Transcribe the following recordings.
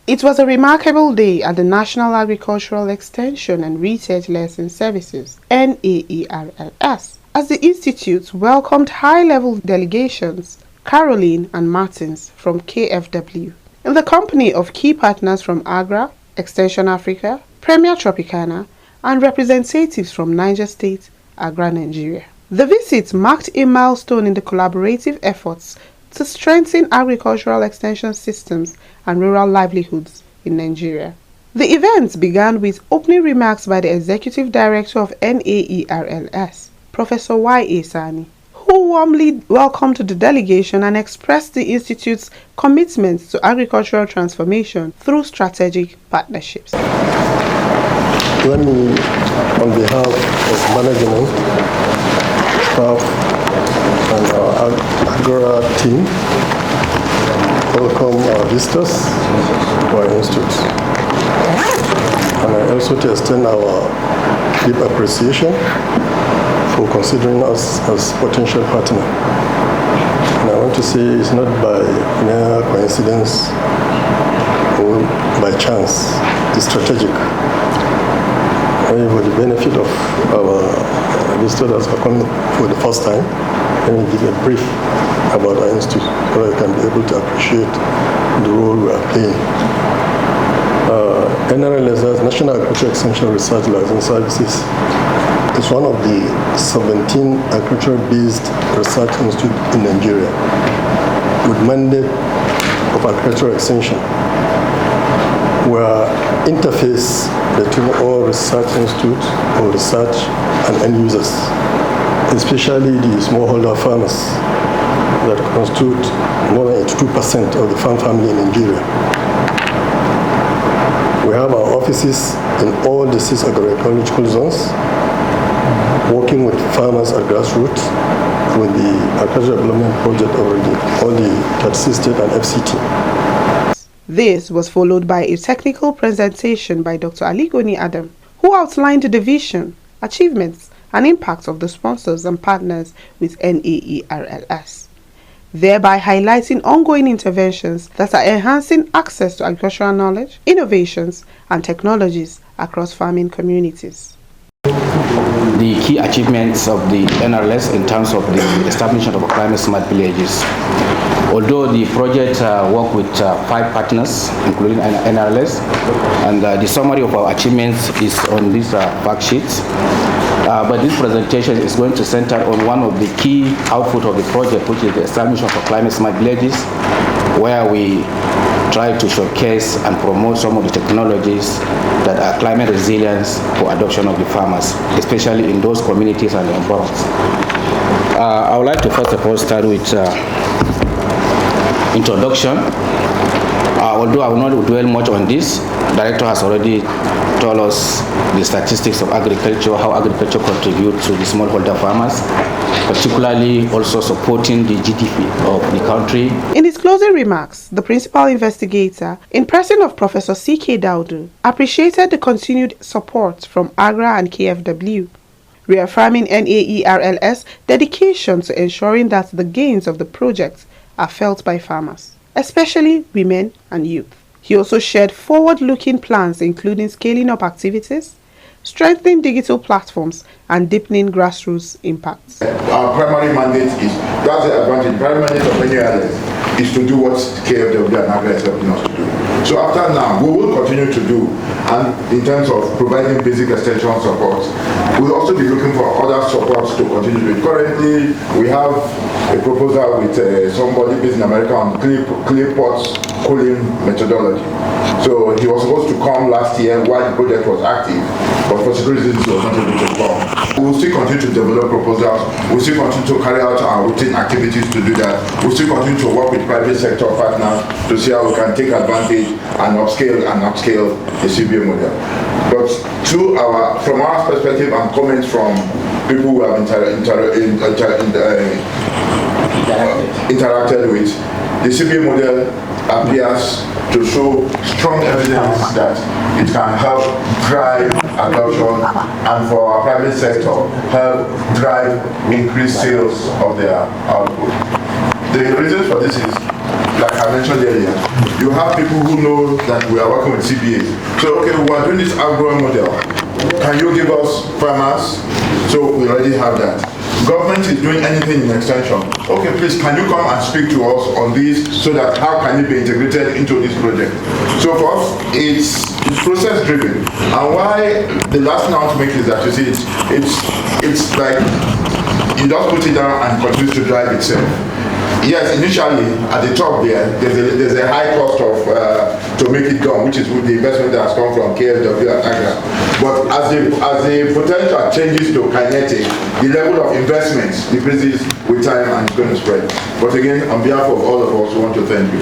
It was a remarkable day at the National Agricultural Extension and Research Lesson Services (NAERLS) as the Institute welcomed high-level delegations Caroline and Martins from KFW in the company of key partners from Agra, Extension Africa, Premier Tropicana, and representatives from Niger State, Agra, Nigeria. The visit marked a milestone in the collaborative efforts to strengthen agricultural extension systems and rural livelihoods in Nigeria. The event began with opening remarks by the Executive Director of NAERLS, Professor Y.A. Sani, who warmly welcomed the delegation and expressed the Institute's commitment to agricultural transformation through strategic partnerships. Let me, on behalf of management, staff, and our Agra team, welcome our visitors to our institute. And I also to extend our deep appreciation for considering us as potential partner. And I want to say it's not by mere coincidence or by chance, it's strategic. For the benefit of our visitors that are coming for the first time, let me give a brief about our institute so that you can be able to appreciate the role we are playing. NRLS, National Agricultural Extension Research License Services, is one of the 17 agriculture-based research institutes in Nigeria with mandate of agricultural extension. We are interface between all research institutes or research and end users, especially the smallholder farmers that constitute more than 82% of the farm family in Nigeria. We have our offices in all the 6 agroecological zones, working with farmers at grassroots with the agricultural development project already, all the 36 state and FCT. This was followed by a technical presentation by Dr. Ali Goni Adam, who outlined the vision, achievements, and impacts of the sponsors and partners with NAERLS, thereby highlighting ongoing interventions that are enhancing access to agricultural knowledge, innovations, and technologies across farming communities. The key achievements of the NRLS in terms of the establishment of climate smart villages. Although the project worked with 5 partners, including NRLS, and the summary of our achievements is on this fact sheet. But this presentation is going to center on one of the key outputs of the project, which is the establishment of climate smart villages, where we try to showcase and promote some of the technologies that are climate resilience for adoption of the farmers, especially in those communities and environments. I would like to first of all start with introduction. Although I will not dwell much on this, the director has already told us the statistics of agriculture, how agriculture contributes to the smallholder farmers, particularly also supporting the GDP of the country. In his closing remarks, the principal investigator, in person of Professor C.K. Daudu, appreciated the continued support from Agra and KFW, reaffirming NAERLS' dedication to ensuring that the gains of the project are felt by farmers, especially women and youth. He also shared forward-looking plans including scaling up activities, strengthening digital platforms, and deepening grassroots impacts. Our primary mandate is, that's the advantage, the primary mandate of many others is to do what KFW and Agra is helping us to do. So after now, we will continue to do, and in terms of providing basic extension support, we'll also be looking for other supports to continue to do. Currently, we have a proposal with somebody based in America on clay pots cooling methodology. So he was supposed to come last year while the project was active, but for security reasons he was not able to come. We'll still continue to develop proposals, we'll still continue to carry out our routine activities to do that, we'll still continue to work with private sector partners to see how we can take advantage and upscale the CBA model. But from our perspective and comments from people who have interacted with, the CBA model appears to show strong evidence that it can help drive adoption and for our private sector help drive increased sales of their output. The reason for this is like I mentioned earlier, you have people who know that we are working with CBAs. So, okay, we are doing this agro model. Can you give us farmers? So we already have that. Government is doing anything in extension. Okay, please, can you come and speak to us on this so that how can it be integrated into this project? So for us, it's process driven. And why the last thing I want to make is that you see, it's like you just put it down and it continues to drive itself. Yes, initially at the top there's a high cost of to make it done, which is with the investment that has come from KFW and Agra. But as the potential changes to kinetic, the level of investment decreases with time and it's going to spread. But again, on behalf of all of us, we want to thank you.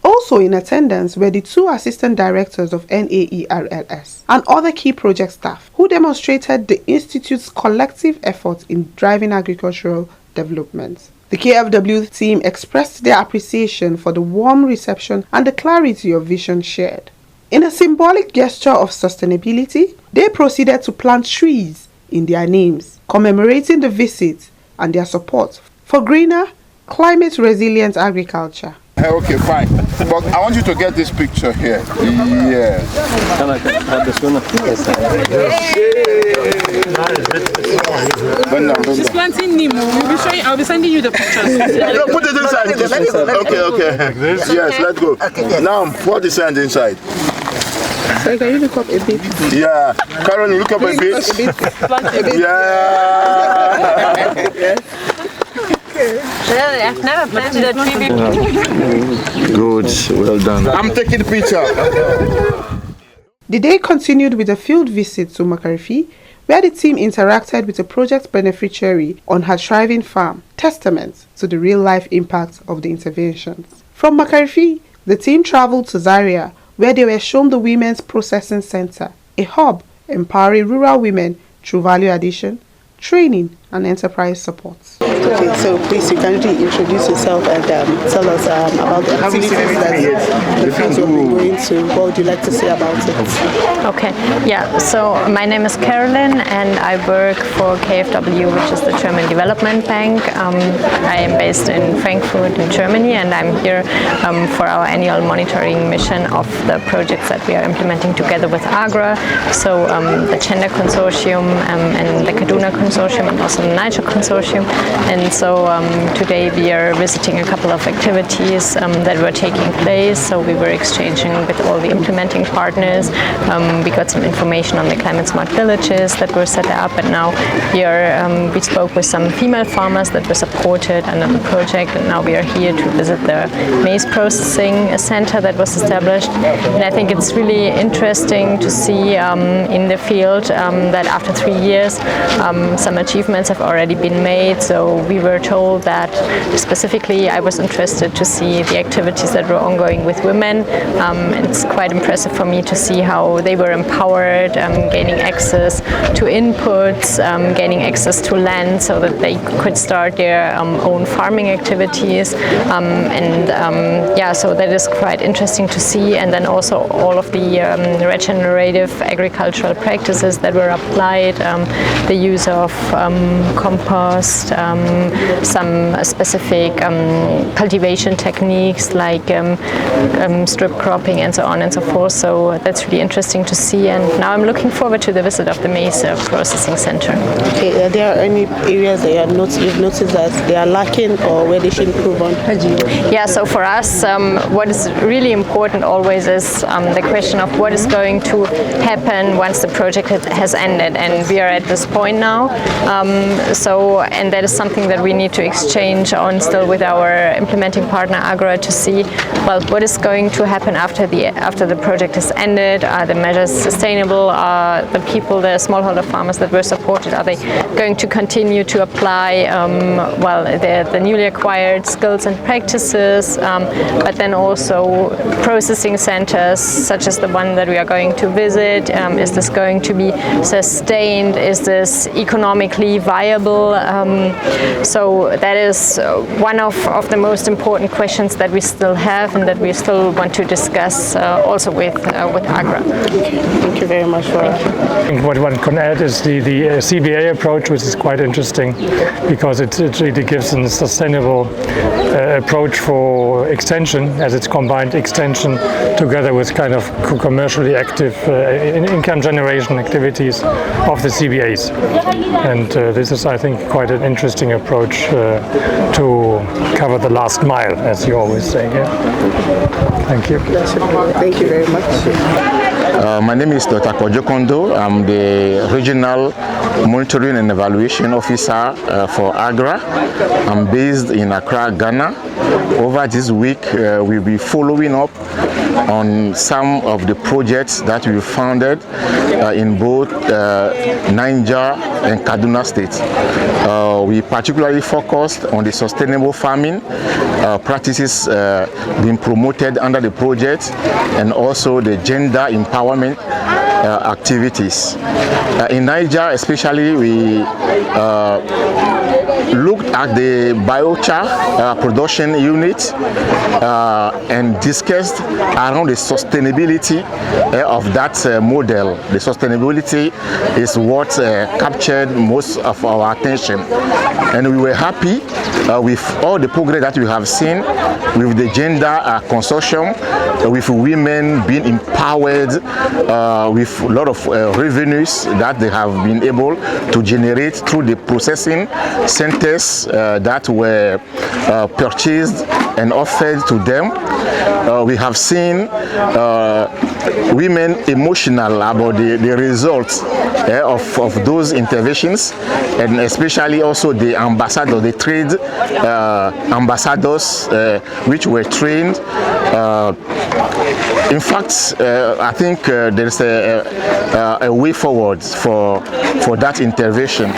Also in attendance were the two assistant directors of Naerls and other key project staff who demonstrated the Institute's collective efforts in driving agricultural development. The KFW team expressed their appreciation for the warm reception and the clarity of vision shared. In a symbolic gesture of sustainability, they proceeded to plant trees in their names, commemorating the visit and their support for greener, climate-resilient agriculture. Okay, fine. But I want you to get this picture here. Yes. She's planting Nemo. I'll be sending you the pictures. No, put it inside. Okay. Yes, let's go. Now, pour the sand inside. So can you look up a bit? Yeah. Karen, you look up a bit. Yeah. Really, I've never planted a tree before. Good, well done. I'm taking the picture. The day continued with a field visit to Makarfi, where the team interacted with a project beneficiary on her thriving farm, testament to the real-life impact of the interventions. From Makarfi, the team traveled to Zaria, where they were shown the Women's Processing Center, a hub empowering rural women through value addition, training, and enterprise support. Okay, so please, you can introduce yourself and tell us about the activities that the fields will be going to. What would you like to say about it? Okay, yeah, so my name is Carolyn and I work for KFW, which is the German Development Bank. I am based in Frankfurt in Germany and I'm here for our annual monitoring mission of the projects that we are implementing together with Agra. So the Gender Consortium and the Kaduna Consortium and also the Naerls Consortium. And so today we are visiting a couple of activities that were taking place. So we were exchanging with all the implementing partners. We got some information on the climate smart villages that were set up, and now we spoke with some female farmers that were supported under the project, and now we are here to visit the maize processing center that was established. And I think it's really interesting to see in the field that after 3 years some achievements have already been made. So we were told that specifically I was interested to see the activities that were ongoing with women. It's quite impressive for me to see how they were empowered, gaining access to inputs, gaining access to land so that they could start their own farming activities. So that is quite interesting to see. And then also all of the regenerative agricultural practices that were applied, the use of compost, some specific cultivation techniques like strip cropping and so on and so forth. So that's really interesting to see, and now I'm looking forward to the visit of the maize processing center. Okay, are there any areas that you've noticed that they are lacking or where they should improve on? Yeah, so for us, what is really important always is the question of what is going to happen once the project has ended, and we are at this point now. And that is something that we need to exchange on still with our implementing partner Agra to see, well, what is going to happen after the project is ended. Are the measures sustainable? Are the people, the smallholder farmers that were supported, are they going to continue to apply the newly acquired skills and practices? But then also processing centers such as the one that we are going to visit. Is this going to be sustained? Is this economically viable? So that is one of the most important questions that we still have and that we still want to discuss partners also with Agra. Thank you very much for I think what one can add is the CBA approach, which is quite interesting because it really gives a sustainable approach for extension, as it's combined extension together with kind of commercially active income generation activities of the CBAs. And this is, I think, quite an interesting approach to cover the last mile, as you always say. Yeah? Thank you. Thank you very much. My name is Dr. Kojo Kondo. I'm the Regional Monitoring and Evaluation Officer for Agra. I'm based in Accra, Ghana. Over this week, we'll be following up on some of the projects that we founded in both Niger and Kaduna states. We particularly focused on the sustainable farming practices being promoted under the project, and also the gender empowerment activities. In Niger especially, we looked at the biochar production unit and discussed around the sustainability of that model. The sustainability is what captured most of our attention, and we were happy with all the progress that we have seen with the gender consortium, with women being empowered, with a lot of revenues that they have been able to generate through the processing centers that were purchased and offered to them. We have seen women emotional about the results of those interventions, and especially also the ambassadors, the trade ambassadors which were trained. In fact, I think there's a way forward for that intervention.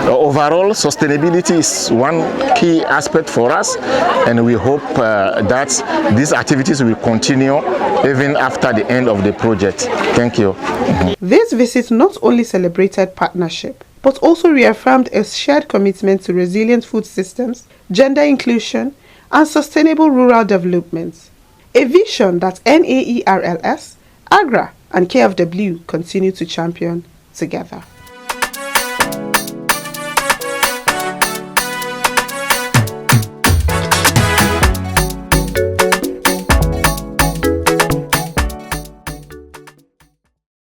Overall, sustainability is one key aspect for us, and we hope that these activities will continue even after the end of the project. Thank you. This visit not only celebrated partnership, but also reaffirmed a shared commitment to resilient food systems, gender inclusion, and sustainable rural development. A vision that Naerls, Agra, and KFW continue to champion together.